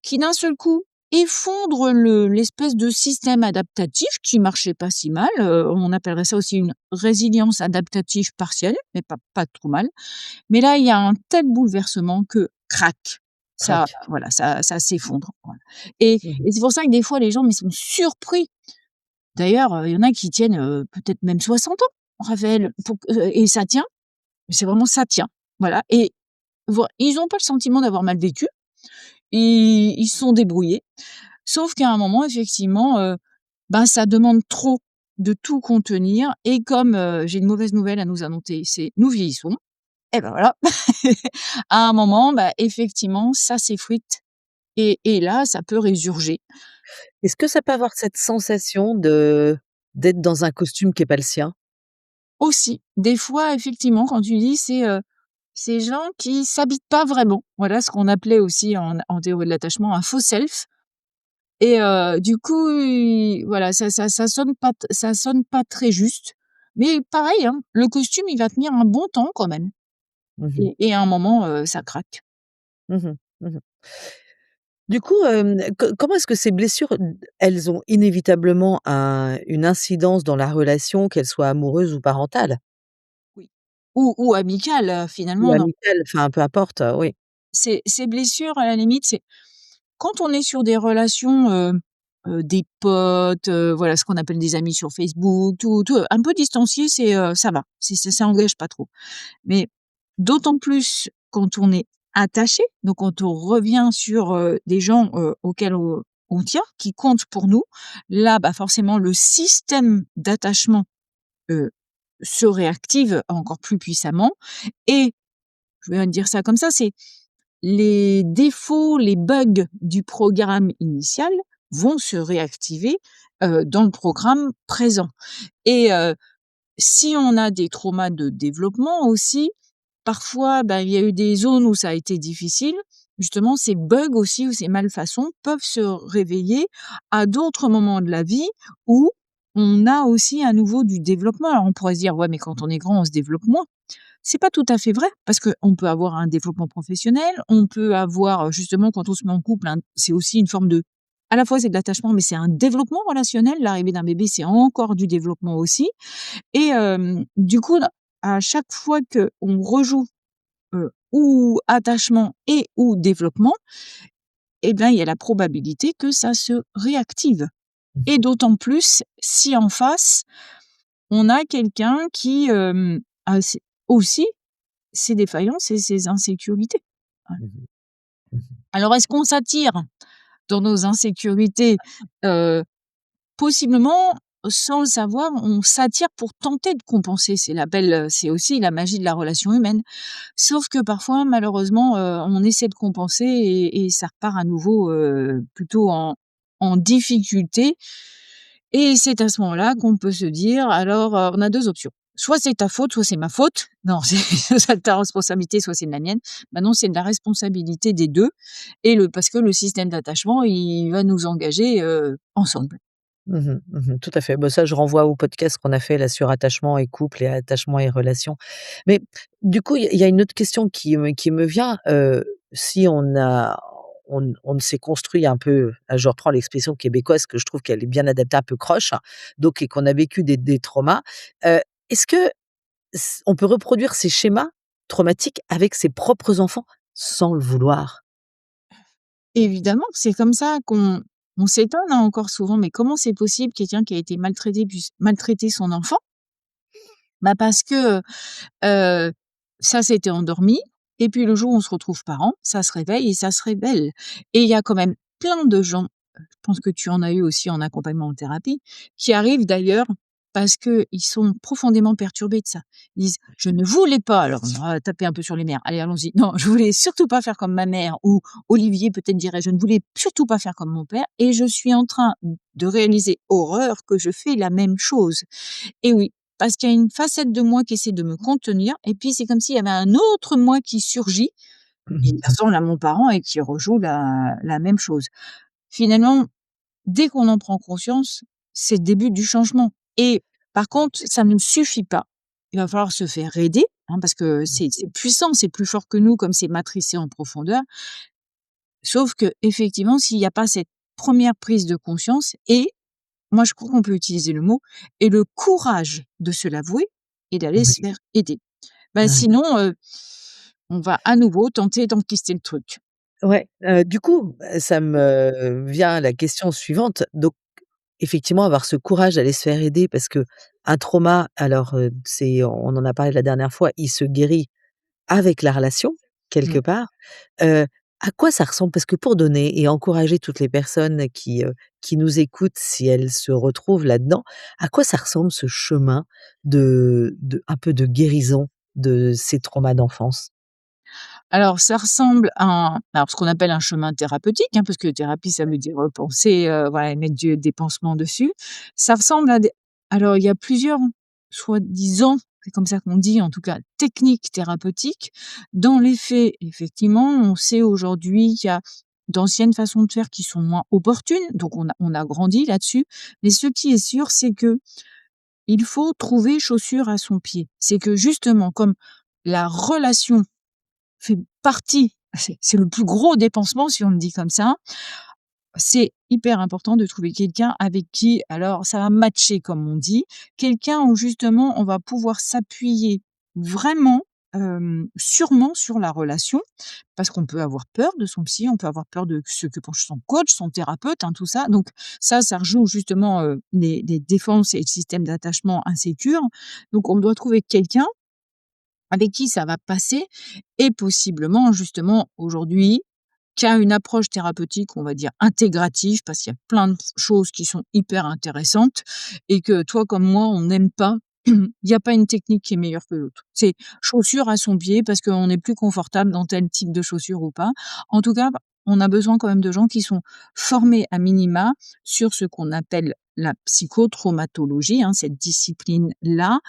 qui d'un seul coup effondre l'espèce de système adaptatif qui marchait pas si mal, on appellerait ça aussi une résilience adaptative partielle, mais pas trop mal. Mais là, il y a un tel bouleversement que crac, ça Crac. voilà, ça s'effondre, voilà et Mmh. et c'est pour ça que des fois les gens, mais sont surpris. D'ailleurs, il y en a qui tiennent, peut-être même 60 ans, Raphaël, pour q et ça tient, mais c'est vraiment ça tient, voilà et ils ont pas le sentiment d'avoir mal vécu, ils se sont débrouillés. Sauf qu'à un moment, effectivement, ça demande trop de tout contenir et comme, j'ai une mauvaise nouvelle à nous annoncer, c'est nous vieillissons et ben, voilà. À un moment, effectivement, ça s'effrite et là, ça peut résurger. Est-ce que ça peut avoir cette sensation de d'être dans un costume qui est pas le sien? Aussi, des fois, effectivement, quand tu dis, c'est, ces gens qui s'habitent pas vraiment. Voilà ce qu'on appelait aussi en théorie de l'attachement un faux self. Et du coup, voilà, ça sonne pas très juste. Mais pareil, hein, le costume, il va tenir un bon temps quand même Mmh mh. et à un moment, ça craque. Mmh mh. Mmh. Du coup, comment est-ce que ces blessures, elles ont inévitablement une incidence dans la relation, qu'elle soit amoureuse ou parentale? Oui. Ou amical, Ou finalement, non. amicale, enfin peu importe, oui. Ces blessures, à la limite, c'est quand on est sur des relations, des potes, voilà, ce qu'on appelle des amis sur Facebook, tout un peu distanciés, ça va, ça engage pas trop. Mais d'autant plus quand on est attaché, donc quand on revient sur, des gens, auxquels on tient, qui comptent pour nous, là, forcément le système d'attachement, heu, se réactive encore plus puissamment et je vais dire ça comme ça, c'est les défauts, les bugs du programme initial vont se réactiver, dans le programme présent et si on a des traumas de développement aussi, parfois, il y a eu des zones où ça a été difficile. Justement, ces bugs aussi ou ces malfaçons peuvent se réveiller à d'autres moments de la vie où on a aussi à nouveau du développement. Alors on pourrait se dire: «Ouais, mais quand on est grand, on se développe moins». C'est pas tout à fait vrai parce qu'on peut avoir un développement professionnel, on peut avoir, justement quand on se met en couple, c'est aussi une forme de à la fois c'est de l'attachement, mais c'est un développement relationnel. L'arrivée d'un bébé, c'est encore du développement aussi et du coup, à chaque fois qu'on rejoue, ou attachement et ou développement il y a la probabilité que ça se réactive et d'autant plus si en face, on a quelqu'un qui, a ses aussi ses défaillances et ses insécurités. Ouais. Mmh mh. Mmh mh. Alors est-ce qu'on s'attire dans nos insécurités? Heu, Possiblement, sans le savoir, on s'attire pour tenter de compenser. C'est aussi la magie de la relation humaine. Sauf que parfois, malheureusement, on essaie de compenser et ça repart à nouveau, plutôt en difficulté et c'est à ce moment-là qu'on peut se dire: «Alors, on a 2 options. Soit c'est ta faute, soit c'est ma faute. Non, c'est soit ta responsabilité, soit c'est de la mienne». Bah non, c'est de la responsabilité des 2 et parce que le système d'attachement, il va nous engager, ensemble. Mmh mh. Mmh. Tout à fait. Bah, ça, je renvoie au podcast qu'on a fait là sur attachement et couple et attachement et relations. Mais du coup, il y a une autre question qui me vient, si on s'est construit un peu, je reprends l'expression québécoise que je trouve qu'elle est bien adaptée, un peu croche, donc et qu'on a vécu des traumas, heu, est-ce que on peut reproduire ces schémas traumatiques avec ses propres enfants sans le vouloir? Évidemment, c'est comme ça qu'on s'étonne, hein, encore souvent, mais comment c'est possible quelqu'un qui a été maltraité puisse maltraiter son enfant? Bah, parce que, heu, ça s'était endormi et puis le jour où on se retrouve parents, ça se réveille et ça se révèle et il y a quand même plein de gens, je pense que tu en as eu aussi en accompagnement en thérapie, qui arrivent d'ailleurs parce qu'ils sont profondément perturbés de ça. Ils disent: «Je ne voulais pas», alors on va taper un peu sur les mères, allez allons-y. «Non, je voulais surtout pas faire comme ma mère» ou Olivier peut-être dirait: «Je ne voulais surtout pas faire comme mon père et je suis en train de réaliser, horreur, que je fais la même chose». Et oui, parce qu'il y a une facette de moi qui essaie de me contenir et puis c'est comme s'il y avait un autre moi qui surgit et qui ressemble à mon parent et qui rejoue la même chose. Finalement, dès qu'on en prend conscience, c'est le début du changement et par contre, ça ne suffit pas. Il va falloir se faire aider, hein, parce que c'est puissant, c'est plus fort que nous comme c'est matricé en profondeur. Sauf qu'effectivement, s'il y a pas cette première prise de conscience et moi, je crois qu'on peut utiliser le mot et le courage de se l'avouer et d'aller se Oui, faire aider. Bah, ouais. sinon, on va à nouveau tenter d'enquister le truc. Ouais, du coup, ça me vient la question suivante. Donc effectivement, avoir ce courage d'aller se faire aider parce qu'un trauma, alors, on en a parlé la dernière fois, il se guérit avec la relation, quelque Mmh. part. À quoi ça ressemble? Parce que pour donner et encourager toutes les personnes qui nous écoutent, si elles se retrouvent là-dedans, à quoi ça ressemble ce chemin de un peu de guérison de ces traumas d'enfance? Alors ça ressemble à ce qu'on appelle un chemin thérapeutique, hein, parce que thérapie, ça veut dire, penser, voilà, et mettre des pansements dessus. Ça ressemble à des alors il y a plusieurs soi-disant, c'est comme ça qu'on dit en tout cas, techniques thérapeutiques. Dans les faits, effectivement, on sait aujourd'hui qu'il y a d'anciennes façons de faire qui sont moins opportunes, donc on a grandi là-dessus. Mais ce qui est sûr, c'est que il faut trouver chaussure à son pied. C'est que justement, comme la relation fait partie c'est le plus gros dépensement si on le dit comme ça. C'est hyper important de trouver quelqu'un avec qui alors ça va matcher comme on dit, quelqu'un où justement on va pouvoir s'appuyer vraiment, sûrement sur la relation. Parce qu'on peut avoir peur de son psy, on peut avoir peur de ce que pense son coach, son thérapeute, hein, tout ça. Donc ça rejoue justement, les défenses et le système d'attachement insécure. Donc on doit trouver quelqu'un avec qui ça va passer et possiblement justement aujourd'hui, qui a une approche thérapeutique, on va dire intégrative, parce qu'il y a plein de choses qui sont hyper intéressantes et que toi comme moi, on n'aime pas. Il y a pas une technique qui est meilleure que l'autre. C'est chaussure à son pied parce qu'on est plus confortable dans tel type de chaussure ou pas. En tout cas, on a besoin quand même de gens qui sont formés à minima sur ce qu'on appelle la psychotraumatologie, hein, cette discipline-là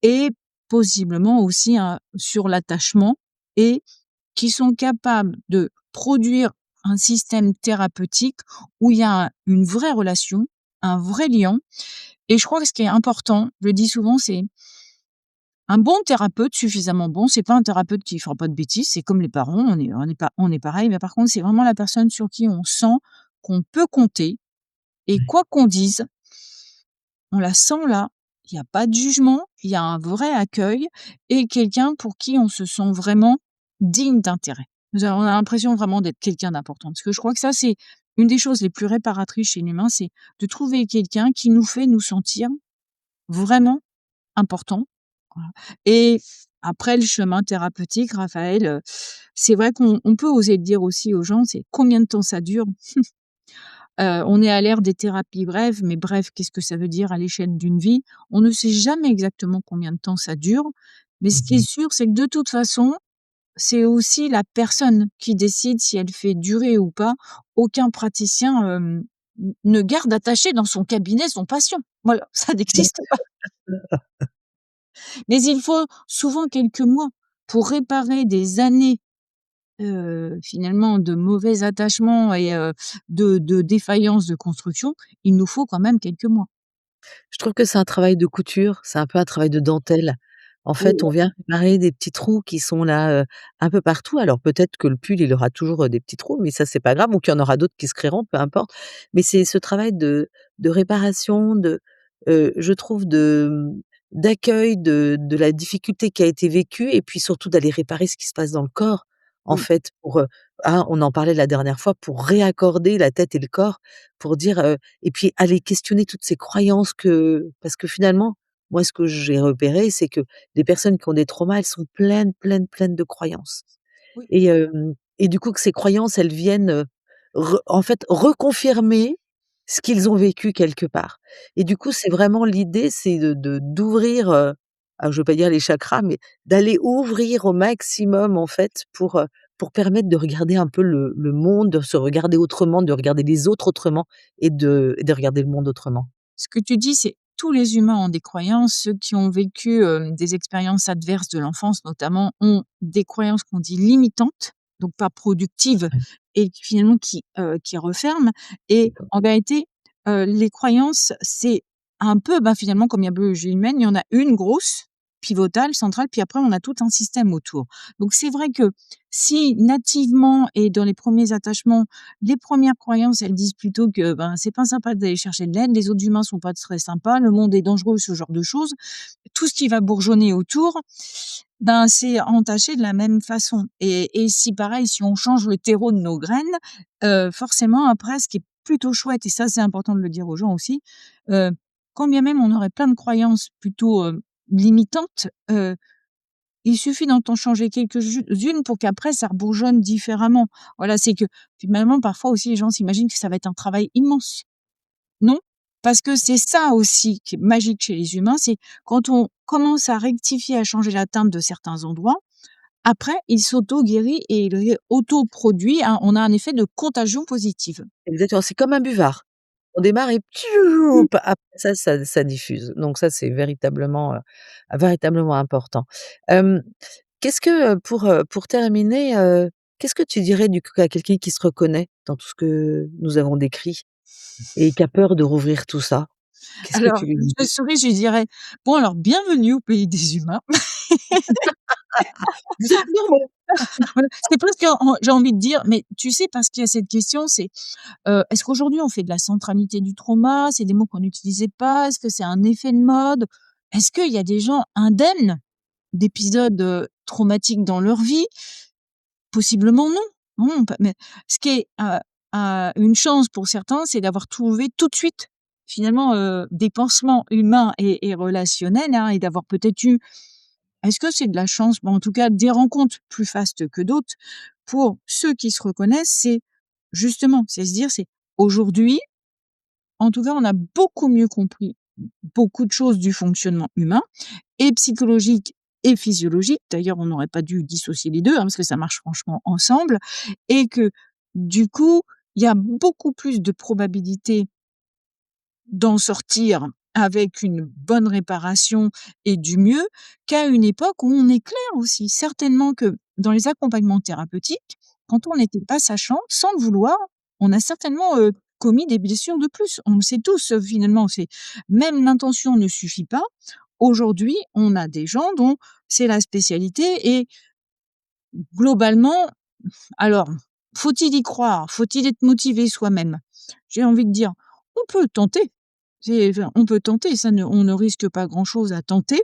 et possiblement aussi, sur l'attachement et qui sont capables de produire un système thérapeutique où il y a une vraie relation, un vrai lien et je crois que ce qui est important, je le dis souvent, c'est un bon thérapeute, suffisamment bon, c'est pas un thérapeute qui fera pas de bêtises, c'est comme les parents, on est pareil, mais par contre, c'est vraiment la personne sur qui on sent qu'on peut compter et Ouais. quoi qu'on dise, on la sent là, il y a pas de jugement, il y a un vrai accueil et quelqu'un pour qui on se sent vraiment digne d'intérêt. On a l'impression vraiment d'être quelqu'un d'important. Parce que je crois que ça, c'est une des choses les plus réparatrices chez l'humain, c'est de trouver quelqu'un qui nous fait nous sentir vraiment importants. Voilà et après le chemin thérapeutique, Raphaël, c'est vrai qu'on peut oser le dire aussi aux gens, c'est combien de temps ça dure? On est à l'ère des thérapies brèves, mais bref, qu'est-ce que ça veut dire à l'échelle d'une vie? On ne sait jamais exactement combien de temps ça dure, mais ce qui est Mmh. sûr, c'est que de toute façon, c'est aussi la personne qui décide si elle fait durer ou pas. Aucun praticien, ne garde attaché dans son cabinet son patient. Voilà, ça n'existe pas. Mais il faut souvent quelques mois pour réparer des années, finalement de mauvais attachements et de défaillances de construction. Il nous faut quand même quelques mois. Je trouve que c'est un travail de couture, c'est un peu un travail de dentelle. En Oui, fait, on vient réparer des petits trous qui sont là, un peu partout. Alors peut-être que le pull, il aura toujours, des petits trous, mais ça, c'est pas grave, ou qu'il y en aura d'autres qui se créeront, peu importe. Mais c'est ce travail de réparation, je trouve d'accueil de la difficulté qui a été vécue, et puis surtout d'aller réparer ce qui se passe dans le corps, en oui, fait, on en parlait la dernière fois, pour réaccorder la tête et le corps, pour dire, et puis aller questionner toutes ces croyances, parce que finalement, moi, ce que j'ai repéré, c'est que les personnes qui ont des traumas, elles sont pleines, pleines, pleines de croyances, oui, et du coup, que ces croyances, elles viennent, en fait, reconfirmer ce qu'ils ont vécu quelque part, et du coup, c'est vraiment l'idée, c'est d'ouvrir, alors je veux pas dire les chakras, mais d'aller ouvrir au maximum, en fait, pour permettre de regarder un peu le monde, de se regarder autrement, de regarder les autres autrement, et de regarder le monde autrement. ce que tu dis, c'est tous les humains ont des croyances. Ceux qui ont vécu, des expériences adverses de l'enfance notamment, ont des croyances qu'on dit limitantes, donc pas productives Ouais, et qui finalement qui referment et d'accord. en vérité, les croyances, c'est un peu, bah, finalement comme il y a biologie humaine, il y en a une grosse, pivotale, centrale, puis après on a tout un système autour. Donc c'est vrai que si nativement et dans les premiers attachements, les premières croyances, elles disent plutôt que, ben, c'est pas sympa d'aller chercher de l'aide, les autres humains sont pas très sympas, le monde est dangereux, ce genre de choses. Tout ce qui va bourgeonner autour, ben, c'est entaché de la même façon et si pareil, si on change le terreau de nos graines, forcément après ce qui est plutôt chouette et ça c'est important de le dire aux gens aussi, heu, quand bien même on aurait plein de croyances plutôt, limitantes, il suffit d'en changer quelques-unes pour qu'après ça rebourgeonne différemment. Voilà, c'est que finalement, parfois aussi, les gens s'imaginent que ça va être un travail immense. Non, parce que c'est ça aussi qui est magique chez les humains, c'est quand on commence à rectifier, à changer la teinte de certains endroits, après il s'auto-guérit et il auto-produit on a un effet de contagion positive. Exactement, c'est comme un buvard. On démarre et piou, après ça diffuse. Donc ça, c'est véritablement important. Hem, qu'est-ce que, pour terminer, qu'est-ce que tu dirais du coup à quelqu'un qui se reconnaît dans tout ce que nous avons décrit et qui a peur de rouvrir tout ça? Qu'est-ce que Alors, tu lui je dis? souris, je lui dirais: «Bon alors bienvenue au pays des humains». Vous êtes normaux. Voilà, c'est presque j'ai envie de dire, mais tu sais, parce qu'il y a cette question, c'est, est-ce qu'aujourd'hui on fait de la centralité du trauma? C'est des mots qu'on n'utilisait pas. Est-ce que c'est un effet de mode? Est-ce qu'il y a des gens indemnes d'épisodes, traumatiques dans leur vie? Possiblement non. Non, pas mais ce qui est, une chance pour certains, c'est d'avoir trouvé tout de suite, finalement, des pansements humains et relationnels, hein, et d'avoir peut-être eu est-ce que c'est de la chance? Bah, en tout cas, des rencontres plus fastes que d'autres. Pour ceux qui se reconnaissent, c'est justement, c'est se dire, c'est aujourd'hui, en tout cas, on a beaucoup mieux compris beaucoup de choses du fonctionnement humain et psychologique et physiologique. D'ailleurs, on n'aurait pas dû dissocier les 2, hein, parce que ça marche franchement ensemble et que du coup, il y a beaucoup plus de probabilités d'en sortir avec une bonne réparation et du mieux, qu'à une époque où on est clair aussi. Certainement que dans les accompagnements thérapeutiques, quand on n'était pas sachant, sans le vouloir, on a certainement, commis des blessures de plus. On le sait tous, finalement, c'est même l'intention ne suffit pas. Aujourd'hui, on a des gens dont c'est la spécialité et globalement, alors, faut-il y croire? Faut-il être motivé soi-même? J'ai envie de dire, on peut tenter. Enfin, on peut tenter, ça ne on ne risque pas grand-chose à tenter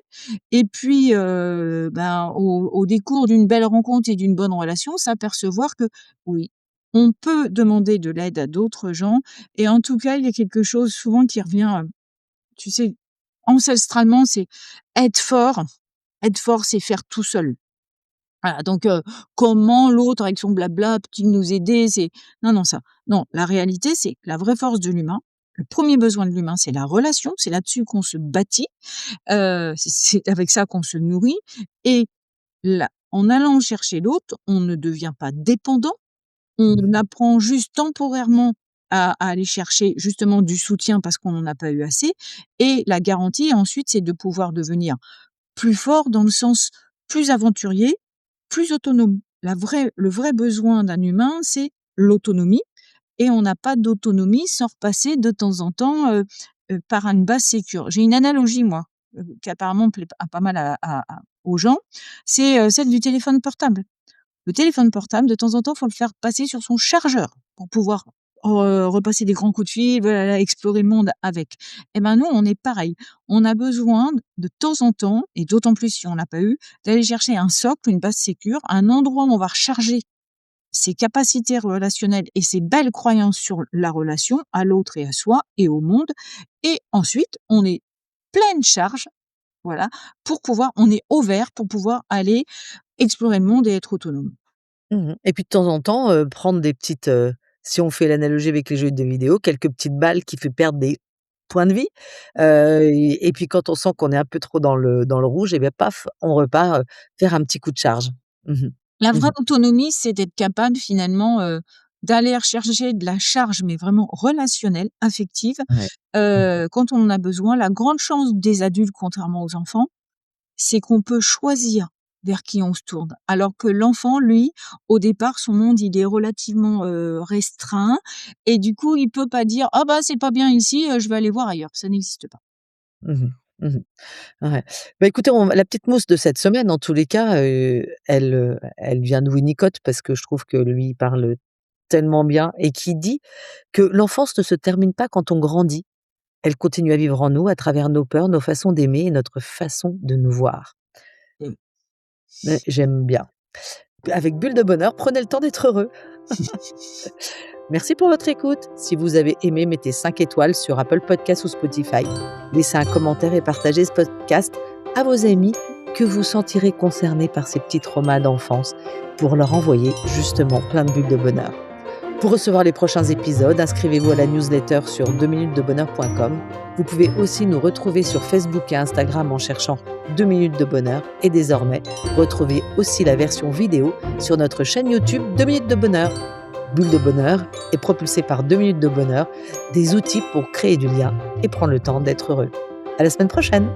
et puis, ben, au décours d'une belle rencontre et d'une bonne relation, s'apercevoir que oui, on peut demander de l'aide à d'autres gens et en tout cas, il y a quelque chose souvent qui revient, tu sais, ancestralement, c'est être fort. Être fort, c'est faire tout seul. Voilà, donc comment l'autre avec son blabla peut-il nous aider? C'est non, non, ça non, la réalité, c'est la vraie force de l'humain. Le premier besoin de l'humain, c'est la relation, c'est là-dessus qu'on se bâtit, c'est avec ça qu'on se nourrit et là, en allant chercher l'autre, on ne devient pas dépendant, on Mmh. apprend juste temporairement à aller chercher justement du soutien parce qu'on n'en a pas eu assez et la garantie ensuite, c'est de pouvoir devenir plus fort dans le sens plus aventurier, plus autonome. Le vrai besoin d'un humain, c'est l'autonomie et on n'a pas d'autonomie sans repasser de temps en temps, par une base sécure. J'ai une analogie moi. qui apparemment plaît pas mal aux gens, c'est, celle du téléphone portable. Le téléphone portable, de temps en temps, faut le faire passer sur son chargeur pour pouvoir, repasser des grands coups de fil, voilà, explorer le monde avec. Et ben, nous, on est pareil. On a besoin de temps en temps, et d'autant plus si on l'a pas eu, d'aller chercher un socle, une base sécure, un endroit où on va recharger ses capacités relationnelles et ses belles croyances sur la relation à l'autre et à soi et au monde. Et ensuite, on est pleine charge, voilà, on est au vert pour pouvoir aller explorer le monde et être autonome. Et puis de temps en temps, prendre des petites, si on fait l'analogie avec les jeux de vidéo, quelques petites balles qui fait perdre des points de vie, et puis quand on sent qu'on est un peu trop dans le rouge et bien paf, on repart, faire un petit coup de charge. Mmh mh. La Mmh. vraie autonomie, c'est d'être capable finalement, d'aller rechercher de la charge, mais vraiment relationnelle, affective, Ouais. Mmh. quand on en a besoin. La grande chance des adultes, contrairement aux enfants, c'est qu'on peut choisir vers qui on se tourne. Alors que l'enfant, lui, au départ, son monde, il est relativement, restreint et du coup, il peut pas dire: «Ah bah, c'est pas bien ici, je vais aller voir ailleurs». Ça n'existe pas. Mmh mh. Mmh. Ouais. Bah, écoutez, on la petite mousse de cette semaine, en tous les cas, elle vient de Winnicott parce que je trouve que lui, il parle tellement bien et qui dit que l'enfance ne se termine pas quand on grandit. Elle continue à vivre en nous à travers nos peurs, nos façons d'aimer et notre façon de nous voir. Mmh. Ouais, j'aime bien. Avec Bulle de bonheur, prenez le temps d'être heureux. Merci pour votre écoute. Si vous avez aimé, mettez 5 étoiles sur Apple Podcasts ou Spotify. Laissez un commentaire et partagez ce podcast à vos amis que vous sentirez concernés par ces petits traumas d'enfance pour leur envoyer justement plein de bulles de bonheur. Pour recevoir les prochains épisodes, inscrivez-vous à la newsletter sur 2minutesdebonheur.com. Vous pouvez aussi nous retrouver sur Facebook et Instagram en cherchant 2 minutes de bonheur. Et désormais, retrouvez aussi la version vidéo sur notre chaîne YouTube 2 minutes de bonheur. Bulle de bonheur est propulsée par 2 minutes de bonheur, des outils pour créer du lien et prendre le temps d'être heureux. À la semaine prochaine!